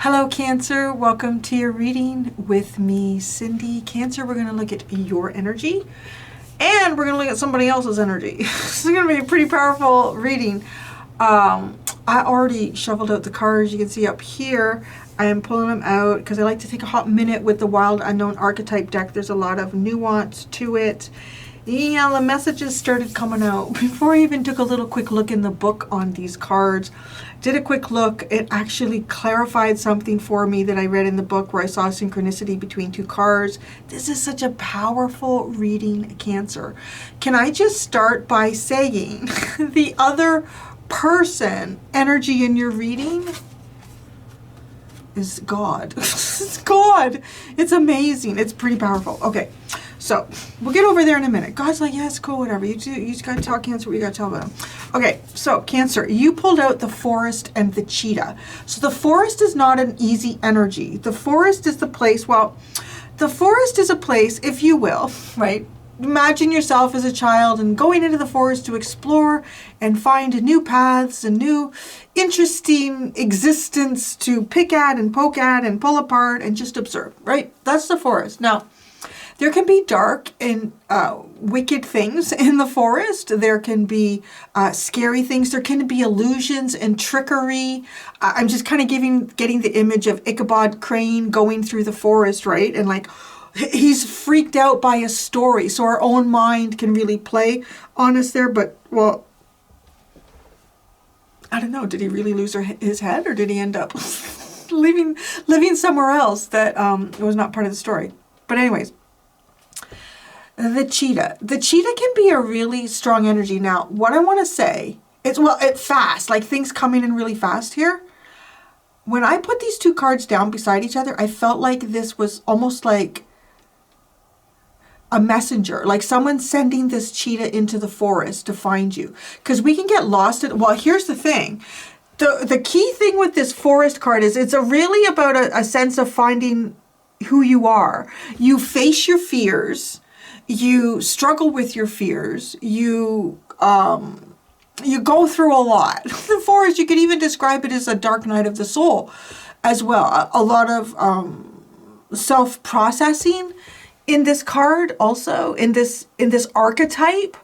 Hello Cancer, welcome to your reading with me, Cindy. Cancer, we're going to look at your energy and we're going to look at somebody else's energy. This is going to be a pretty powerful reading. I already shuffled out the cards. You can see up here, I am pulling them out because I like to take a hot minute with the Wild Unknown Archetype deck. There's a lot of nuance to it. Yeah, the messages started coming out before I even took a little quick look in the book on these cards. Did a quick look. It actually clarified something for me that I read in the book where I saw synchronicity between two cards. This is such a powerful reading, Cancer. Can I just start by saying the other person energy in your reading is God. It's God. It's amazing. It's pretty powerful. Okay. So we'll get over there in a minute. God's like, yeah, it's cool, whatever. You just got to tell Cancer what you got to tell them. Okay, so Cancer, you pulled out the forest and the cheetah. So the forest is not an easy energy. The forest is the place, well, the forest is a place, if you will, right? Imagine yourself as a child and going into the forest to explore and find new paths and new interesting existence to pick at and poke at and pull apart and just observe, right? That's the forest. Now, there can be dark and wicked things in the forest. There can be scary things. There can be illusions and trickery. I'm just kind of getting the image of Ichabod Crane going through the forest, right? And like, he's freaked out by a story. So our own mind can really play on us there. But, well, I don't know. Did he really lose his head, or did he end up living somewhere else that was not part of the story? But anyways. The cheetah. The cheetah can be a really strong energy. Now, what I want to say is, well, it's fast, like things coming in really fast here. When I put these two cards down beside each other, I felt like this was almost like a messenger, like someone sending this cheetah into the forest to find you. Because we can get lost in, well, here's the thing. The key thing with this forest card is it's really about a sense of finding who you are. You face your fears. You struggle with your fears. You go through a lot. The forest, you could even describe it as a dark night of the soul as well. A lot of self-processing in this card also, in this archetype.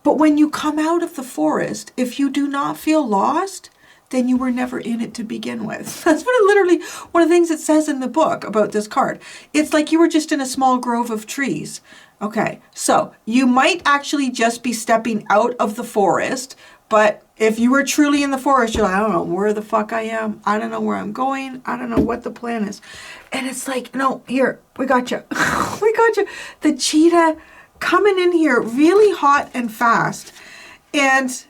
But when you come out of the forest, if you do not feel lost, then you were never in it to begin with. That's what it literally, one of the things it says in the book about this card. It's like you were just in a small grove of trees. Okay, so you might actually just be stepping out of the forest, but if you were truly in the forest, you're like, I don't know where the fuck I am. I don't know where I'm going. I don't know what the plan is. And it's like, no, here, we got you. We got you. The cheetah coming in here really hot and fast. And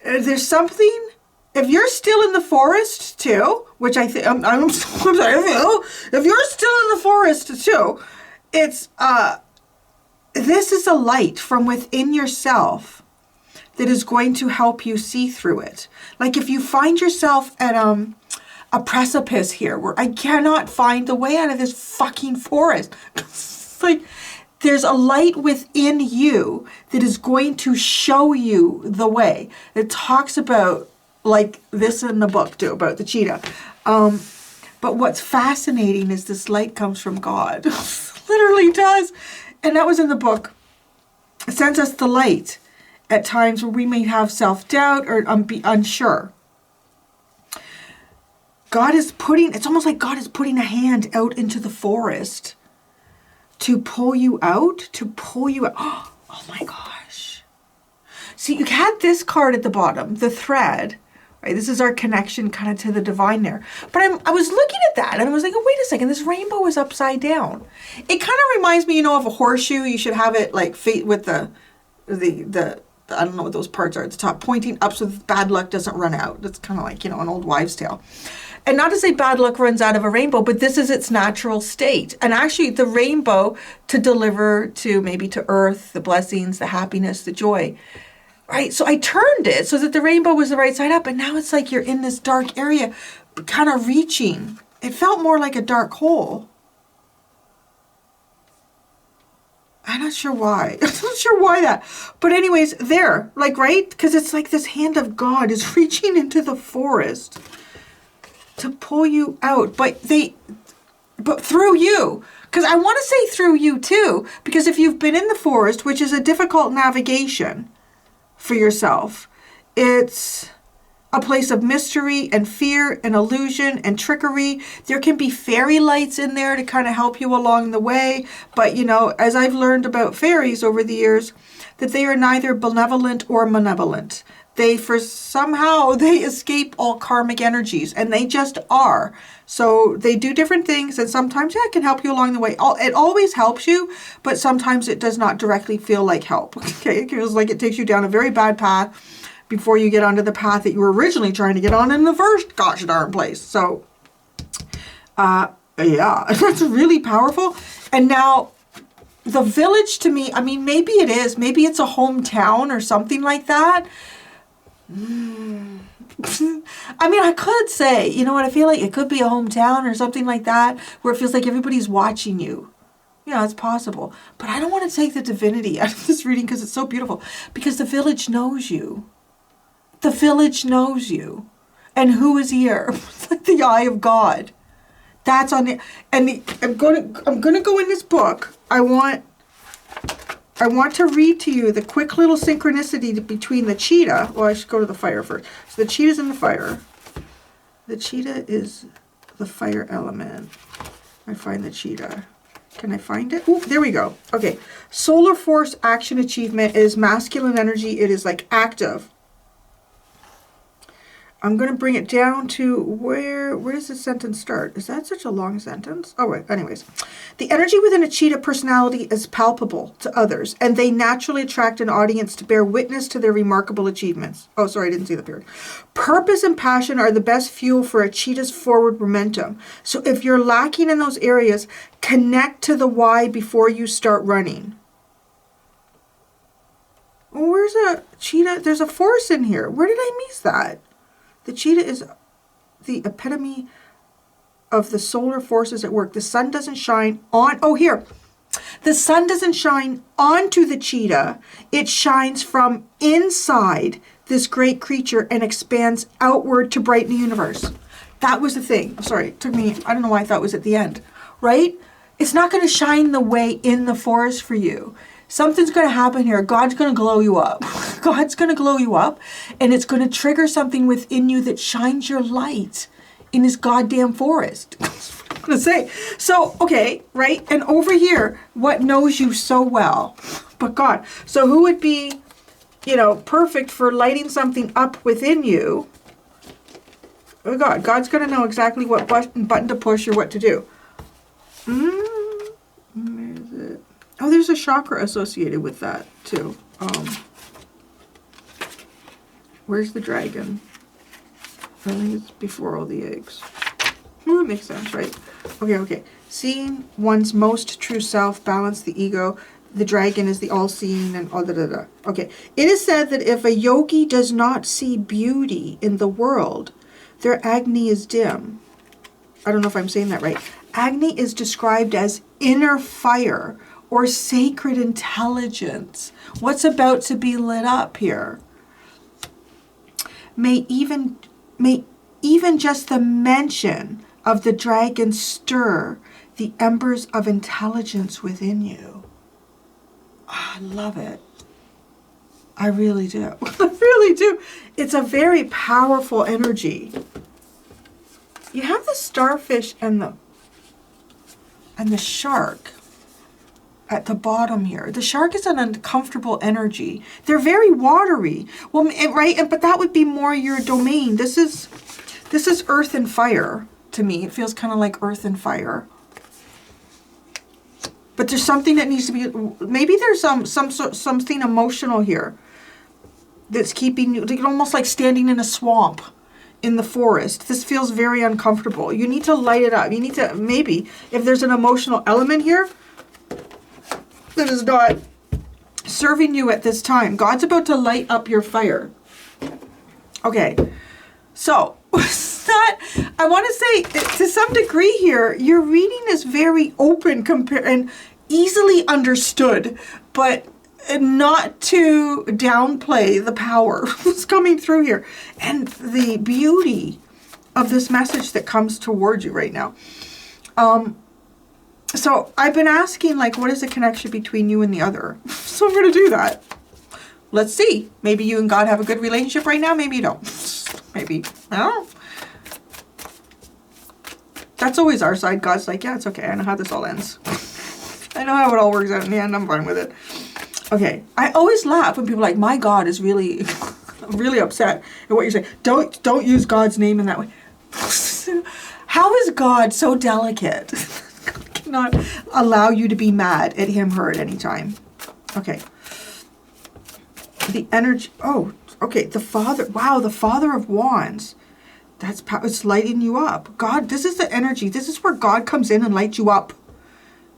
there's something, if you're still in the forest too, which I think, I'm sorry, if you're still in the forest too, it's, this is a light from within yourself that is going to help you see through it. Like if you find yourself at a precipice here where I cannot find the way out of this fucking forest, it's like, there's a light within you that is going to show you the way. It talks about, like this in the book too, about the cheetah. But what's fascinating is this light comes from God. Literally does. And that was in the book. It sends us the light at times where we may have self-doubt or be unsure. God is putting, it's almost like God is putting a hand out into the forest to pull you out, Oh my gosh. See, you had this card at the bottom, the thread, right? This is our connection kind of to the divine there. But I was looking at that and I was like, oh, wait a second, this rainbow is upside down. It kind of reminds me, of a horseshoe. You should have it like with the I don't know what those parts are at the top, pointing up so that bad luck doesn't run out. That's kind of like, an old wives' tale. And not to say bad luck runs out of a rainbow, but this is its natural state. And actually the rainbow to deliver to maybe to earth, the blessings, the happiness, the joy, right? So I turned it so that the rainbow was the right side up. And now it's like you're in this dark area, kind of reaching. It felt more like a dark hole. I'm not sure why. I'm not sure why that. But anyways, there, like, right? Because it's like this hand of God is reaching into the forest to pull you out. But through you. Because I want to say through you too. Because if you've been in the forest, which is a difficult navigation for yourself, it's a place of mystery and fear and illusion and trickery. There can be fairy lights in there to kind of help you along the way. But, you know, as I've learned about fairies over the years, that they are neither benevolent or malevolent. Somehow they escape all karmic energies, and they just are. So they do different things, and sometimes, yeah, it can help you along the way. It always helps you, but sometimes it does not directly feel like help. Okay, it feels like it takes you down a very bad path before you get onto the path that you were originally trying to get on in the first gosh darn place. So, yeah, that's really powerful. And now, the village to me, I mean, maybe it is. Maybe it's a hometown or something like that. I mean, I could say, you know what, I feel like it could be a hometown or something like that, where it feels like everybody's watching you. Yeah, it's possible. But I don't want to take the divinity out of this reading because it's so beautiful. Because the village knows you. The village knows you. And who is here? It's like the eye of God. That's on the, and I'm gonna go in this book. I want to read to you the quick little synchronicity between the cheetah. Well, I should go to the fire first. So the cheetah's in the fire. The cheetah is the fire element. I find the cheetah. Can I find it? Oh, there we go. Okay. Solar force action achievement is masculine energy. It is like active. I'm going to bring it down to where does the sentence start? Is that such a long sentence? Oh, right. Anyways, the energy within a cheetah personality is palpable to others, and they naturally attract an audience to bear witness to their remarkable achievements. Oh, sorry, I didn't see the period. Purpose and passion are the best fuel for a cheetah's forward momentum. So if you're lacking in those areas, connect to the why before you start running. Oh, where's a cheetah? There's a force in here. Where did I miss that? The cheetah is the epitome of the solar forces at work. The sun doesn't shine on... Oh, here. The sun doesn't shine onto the cheetah. It shines from inside this great creature and expands outward to brighten the universe. That was the thing. I'm sorry. It took me... I don't know why I thought it was at the end. Right? It's not going to shine the way in the forest for you. Something's going to happen here. God's going to glow you up. God's going to glow you up, and it's going to trigger something within you that shines your light in this goddamn forest. That's what I'm going to say. So, okay, right? And over here, what knows you so well but God? So who would be, you know, perfect for lighting something up within you? Oh, God. God's going to know exactly what button to push or what to do. Where is it? Oh, there's a chakra associated with that, too. Where's the dragon? I think it's before all the eggs. Well, that makes sense, right? Okay. Seeing one's most true self, balance the ego. The dragon is the all-seeing and all da. Okay. It is said that if a yogi does not see beauty in the world, their Agni is dim. I don't know if I'm saying that right. Agni is described as inner fire, or sacred intelligence. What's about to be lit up here? May even just the mention of the dragon stir the embers of intelligence within you. Oh, I love it. I really do. I really do. It's a very powerful energy. You have the starfish and the shark at the bottom here. The shark is an uncomfortable energy. They're very watery. Well, right, but that would be more your domain. This is earth and fire to me. It feels kind of like earth and fire. But there's something that needs to be, maybe there's something emotional here that's keeping you, almost like standing in a swamp in the forest. This feels very uncomfortable. You need to light it up. You need to, maybe, if there's an emotional element here that is not serving you at this time, God's about to light up your fire. Okay, so I want to say, to some degree here, your reading is very open and easily understood, but not to downplay the power that's coming through here and the beauty of this message that comes towards you right now. So I've been asking, like, what is the connection between you and the other? So I'm going to do that. Let's see. Maybe you and God have a good relationship right now. Maybe you don't. Maybe. I don't know. That's always our side. God's like, yeah, it's okay. I know how this all ends. I know how it all works out in the end. I'm fine with it. Okay. I always laugh when people are like, my God is really, really upset at what you're saying. Don't use God's name in that way. How is God so delicate? God cannot allow you to be mad at him, her at any time. Okay. The energy. Oh, okay. The Father. Wow, the Father of Wands. That's it's lighting you up. God, this is the energy. This is where God comes in and lights you up.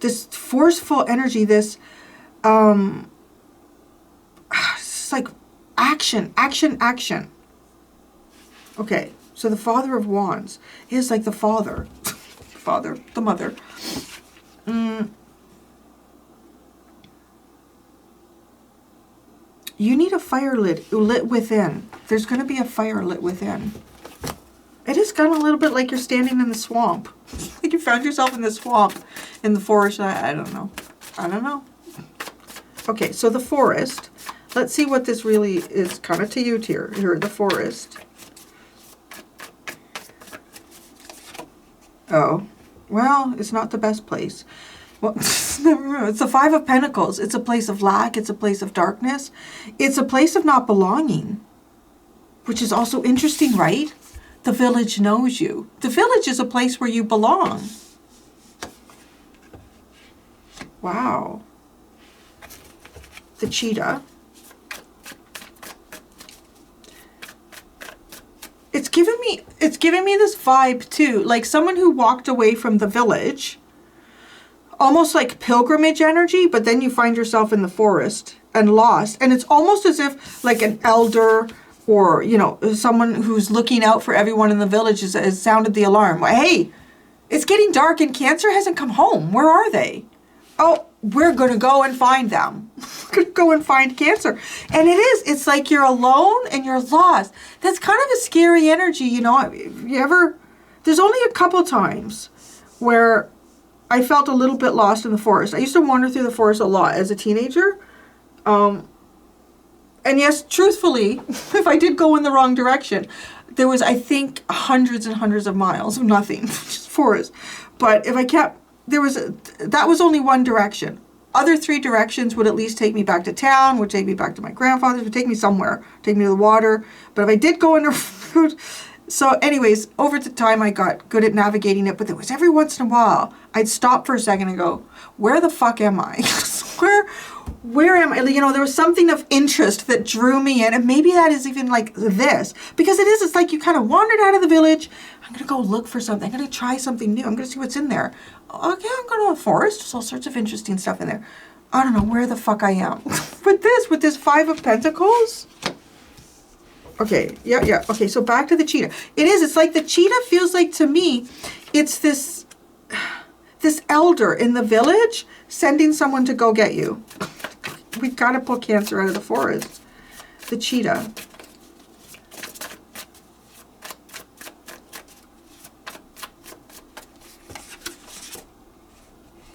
This forceful energy. This, it's like action, action, action. Okay, so the Father of Wands is like the father, the mother. You need a fire lit within. There's going to be a fire lit within. It is kind of a little bit like you're standing in the swamp. Like you found yourself in the swamp, in the forest. I don't know. I don't know. Okay, so the forest. Let's see what this really is kind of to you here. Here, the forest. Oh, well, it's not the best place. Well, it's the Five of Pentacles. It's a place of lack. It's a place of darkness. It's a place of not belonging, which is also interesting, right? The village knows you. The village is a place where you belong. Wow. The cheetah. It's giving me this vibe too, like someone who walked away from the village, almost like pilgrimage energy, but then you find yourself in the forest and lost. And it's almost as if like an elder or, you know, someone who's looking out for everyone in the village has sounded the alarm. Hey, it's getting dark and Cancer hasn't come home. Where are they? Oh, we're going to go and find them. We're going to go and find Cancer. And it's like you're alone and you're lost. That's kind of a scary energy, you know. There's only a couple times where I felt a little bit lost in the forest. I used to wander through the forest a lot as a teenager. And yes, truthfully, if I did go in the wrong direction, there was, I think, hundreds and hundreds of miles of nothing, just forest. But if I kept, that was only one direction. Other three directions would at least take me back to town, would take me back to my grandfather's, would take me somewhere, take me to the water. But if I did go in the road, so anyways, over the time I got good at navigating it, but there was every once in a while, I'd stop for a second and go, where the fuck am I? Where am I? You know, there was something of interest that drew me in, and maybe that is even like this, because it's like you kind of wandered out of the village. I'm going to go look for something. I'm going to try something new. I'm going to see what's in there. Okay, I'm going to a forest. There's all sorts of interesting stuff in there. I don't know where the fuck I am. with this Five of Pentacles. Okay, yeah. Okay, so back to the cheetah. It's like the cheetah feels like, to me, it's this elder in the village sending someone to go get you. We've got to pull Cancer out of the forest. The cheetah.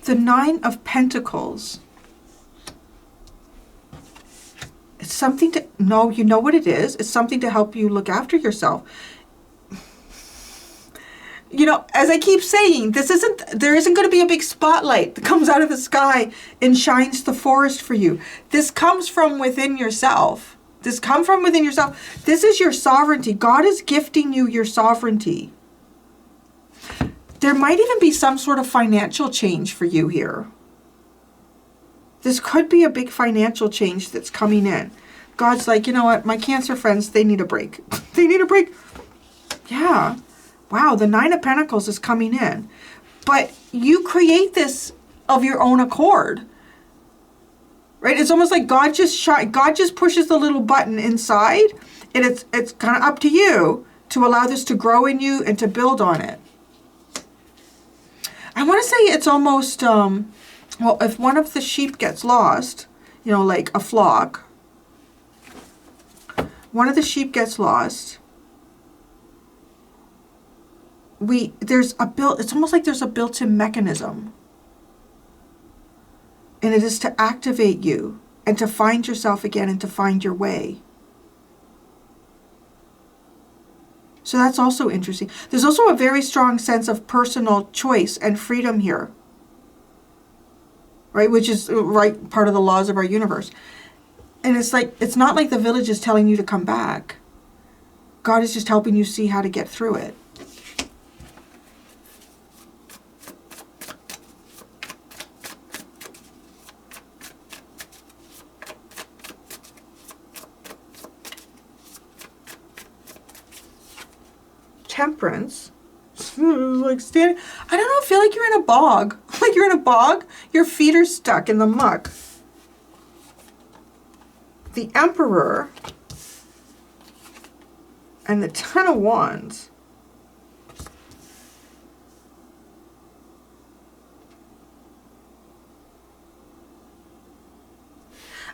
The Nine of Pentacles. It's something to, no, you know what it is? It's something to help you look after yourself. You know, as I keep saying, there isn't going to be a big spotlight that comes out of the sky and shines the forest for you. This comes from within yourself. This is your sovereignty. God is gifting you your sovereignty. There might even be some sort of financial change for you here. This could be a big financial change that's coming in. God's like, you know what? My Cancer friends, they need a break. They need a break. Yeah. Wow, the Nine of Pentacles is coming in. But you create this of your own accord. Right? It's almost like God just pushes the little button inside, and it's kind of up to you to allow this to grow in you and to build on it. I want to say it's almost Well, if one of the sheep gets lost, you know, like a flock, one of the sheep gets lost, it's almost like there's a built-in mechanism. And it is to activate you and to find yourself again and to find your way. So that's also interesting. There's also a very strong sense of personal choice and freedom here. Right? Which is right part of the laws of our universe. And it's like, it's not like the village is telling you to come back. God is just helping you see how to get through it. Temperance, like standing, I don't know, I feel like you're in a bog. Like you're in a bog, your feet are stuck in the muck. The Emperor and the Ten of Wands.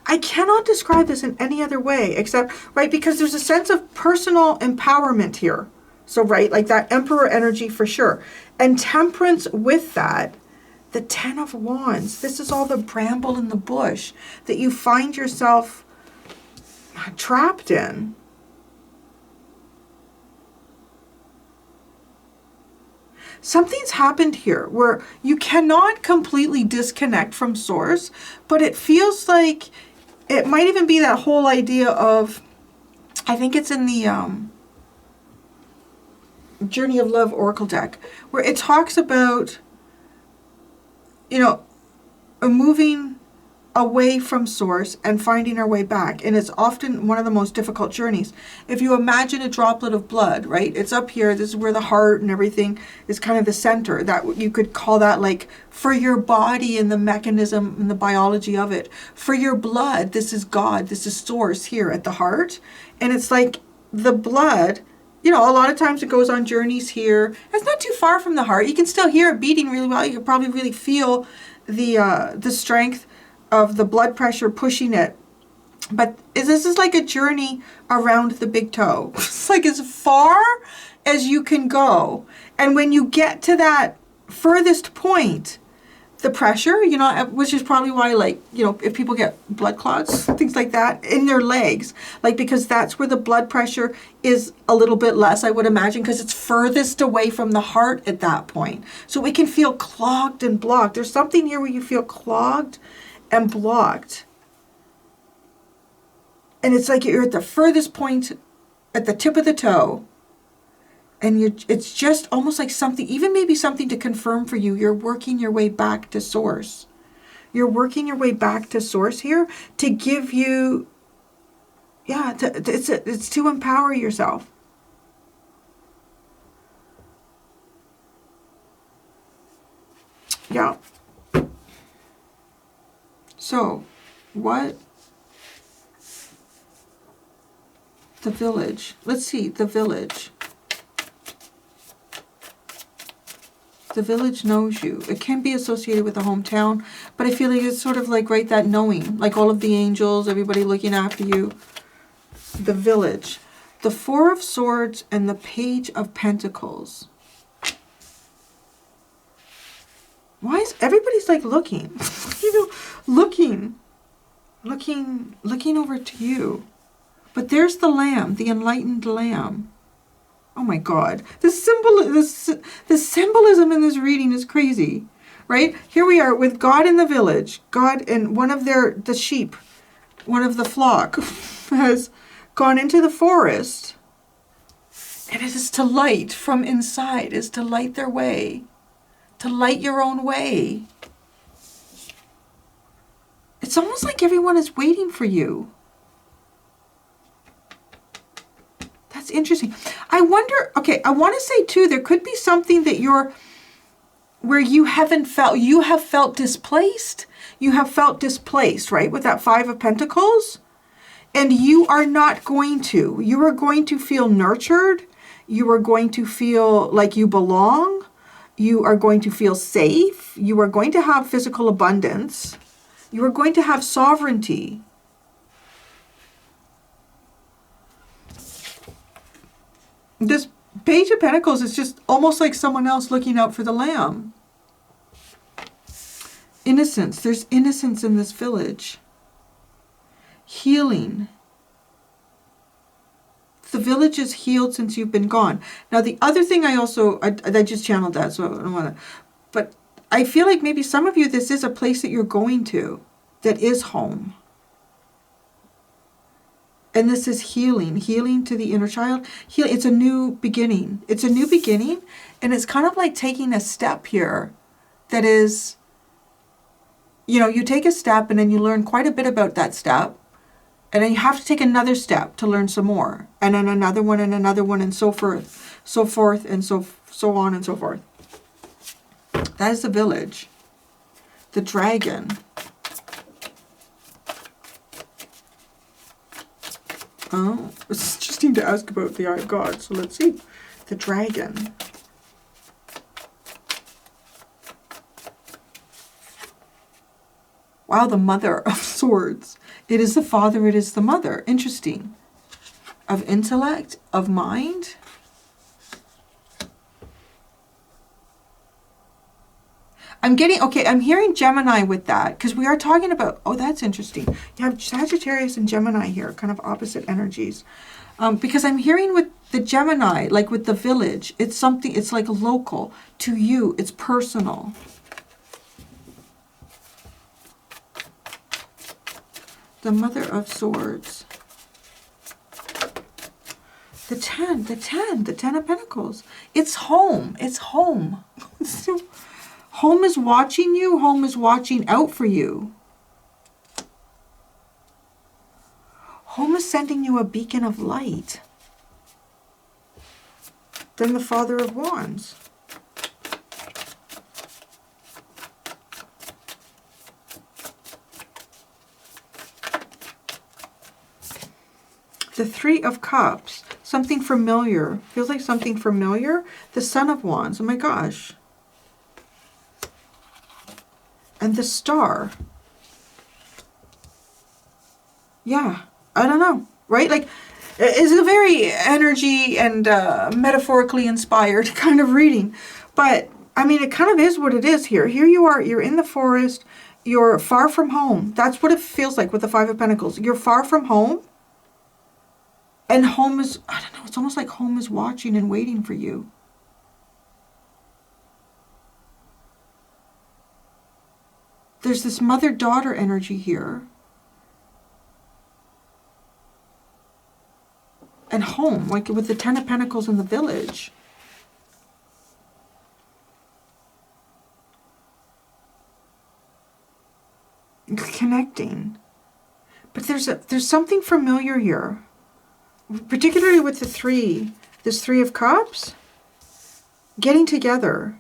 I cannot describe this in any other way except, right, because there's a sense of personal empowerment here. So, right, like that Emperor energy for sure. And temperance with that, the Ten of Wands. This is all the bramble in the bush that you find yourself trapped in. Something's happened here where you cannot completely disconnect from source, but it feels like it might even be that whole idea of, I think it's in the Journey of Love Oracle deck, where it talks about, you know, moving away from source and finding our way back. And it's often one of the most difficult journeys. If you imagine a droplet of blood, right? It's up here. This is where the heart and everything is kind of the center. That you could call that like for your body and the mechanism and the biology of it. For your blood, this is God. This is source here at the heart. And it's like the blood, you know, a lot of times it goes on journeys here. It's not too far from the heart. You can still hear it beating really well. You can probably really feel the strength of the blood pressure pushing it. But this is like a journey around the big toe. It's like as far as you can go. And when you get to that furthest point, the pressure, you know, which is probably why, like, you know, if people get blood clots, things like that in their legs, like, because that's where the blood pressure is a little bit less, I would imagine, because it's furthest away from the heart at that point. So it can feel clogged and blocked. There's something here where you feel clogged and blocked. And it's like you're at the furthest point at the tip of the toe. And it's just almost like something, even maybe something to confirm for you. You're working your way back to source. You're working your way back to source here to give you, yeah, it's to empower yourself. Yeah. So, what? The village. Let's see, the village. The village knows you. It can be associated with the hometown, but I feel like it's sort of like, right, that knowing, like all of the angels, everybody looking after you. The village. The Four of Swords and the Page of Pentacles. Why is everybody's like looking, you know, looking over to you. But there's the Lamb, the enlightened Lamb. Oh my God, the symbolism in this reading is crazy, right? Here we are with God in the village. God and one of the sheep, one of the flock has gone into the forest. And it is to light from inside, is to light their way, to light your own way. It's almost like everyone is waiting for you. That's interesting. I wonder, okay, I want to say too, there could be something that where you have felt displaced. You have felt displaced, right? With that Five of Pentacles. And you are not going to. You are going to feel nurtured. You are going to feel like you belong. You are going to feel safe. You are going to have physical abundance. You are going to have sovereignty. This Page of Pentacles is just almost like someone else looking out for the lamb. Innocence. There's innocence in this village. Healing. The village is healed since you've been gone. Now, the other thing I just channeled that, so I don't want to, but I feel like maybe some of you, this is a place that you're going to that is home. And this is healing, healing to the inner child. It's a new beginning. It's a new beginning, and it's kind of like taking a step here that is, you take a step and then you learn quite a bit about that step. And then you have to take another step to learn some more. And then another one and so forth, and so on and so forth. That is the village. The dragon. Oh, it's interesting to ask about the Eye of God. So let's see. The dragon. Wow, the Mother of Swords. It is the father, it is the mother. Interesting. Of intellect, of mind. I'm hearing Gemini with that, because we are talking about, that's interesting. You have Sagittarius and Gemini here, kind of opposite energies. Because I'm hearing with the Gemini, like with the village, it's like local to you, it's personal. The Mother of Swords. The Ten of Pentacles. It's home. It's home. Home is watching you. Home is watching out for you. Home is sending you a beacon of light. Then the Father of Wands. The Three of Cups, something familiar. Feels like something familiar. The Son of Wands, oh my gosh. And the Star. Yeah, I don't know, right? Like, it's a very energy and metaphorically inspired kind of reading. But, I mean, it kind of is what it is here. Here you are, you're in the forest, you're far from home. That's what it feels like with the Five of Pentacles. You're far from home. And home is, I don't know, it's almost like home is watching and waiting for you. There's this mother-daughter energy here. And home, like with the Ten of Pentacles in the village. Connecting. But there's something familiar here. Particularly with this Three of Cups, getting together.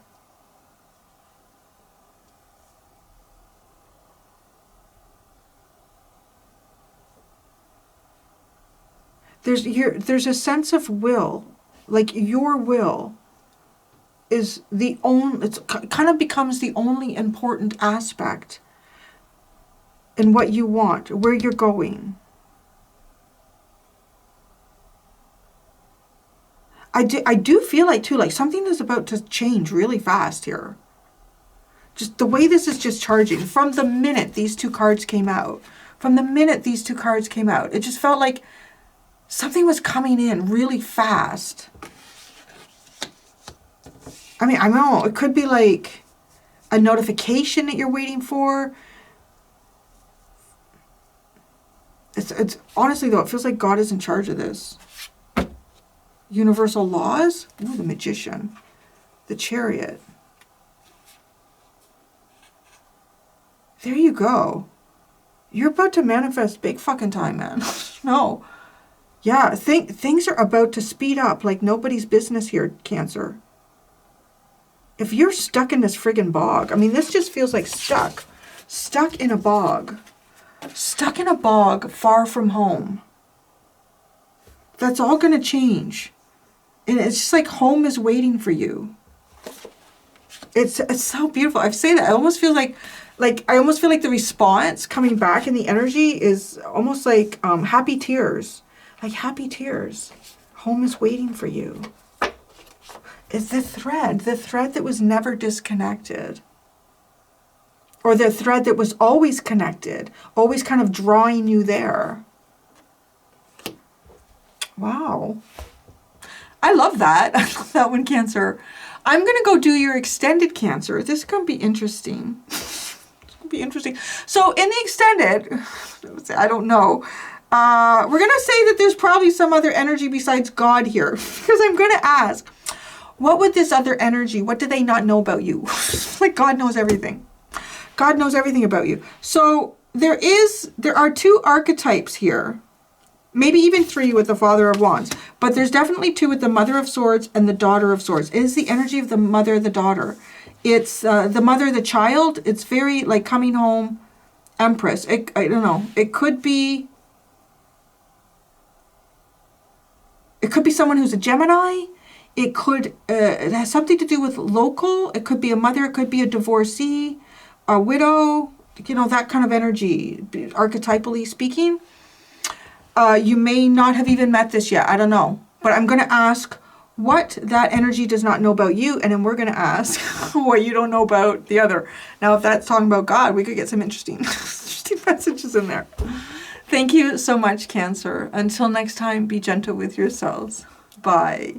There's a sense of will, like your will is it kind of becomes the only important aspect in what you want, where you're going. I do feel like, too, like something is about to change really fast here. Just the way this is just charging. From the minute these two cards came out. It just felt like something was coming in really fast. I mean, I don't know. It could be like a notification that you're waiting for. It's honestly, though, it feels like God is in charge of this. Universal laws. Ooh, the Magician. The Chariot. There you go. You're about to manifest big fucking time, man. No. Yeah, things are about to speed up like nobody's business here, Cancer. If you're stuck in this friggin' bog, I mean, this just feels like stuck. Stuck in a bog. Stuck in a bog far from home. That's all going to change. And it's just like home is waiting for you. It's so beautiful. I say that I almost feel like I almost feel like the response coming back in the energy is almost like happy tears. Like happy tears. Home is waiting for you. It's the thread that was never disconnected. Or the thread that was always connected, always kind of drawing you there. Wow. I love that. I love that one, Cancer. I'm going to go do your extended, Cancer. This is going to be interesting. Be interesting. So in the extended, I don't know. We're going to say that there's probably some other energy besides God here. Because I'm going to ask, what would this other energy, what do they not know about you? Like God knows everything. God knows everything about you. So there are 2 archetypes here. Maybe even 3 with the Father of Wands. But there's definitely 2 with the Mother of Swords and the Daughter of Swords. It is the energy of the mother, the daughter. It's the mother, the child. It's very like coming home, Empress. I don't know. It could be someone who's a Gemini. It could, it has something to do with local. It could be a mother. It could be a divorcee, a widow, you know, that kind of energy, archetypally speaking. You may not have even met this yet. I don't know. But I'm going to ask what that energy does not know about you. And then we're going to ask what you don't know about the other. Now, if that's talking about God, we could get some interesting messages in there. Thank you so much, Cancer. Until next time, be gentle with yourselves. Bye.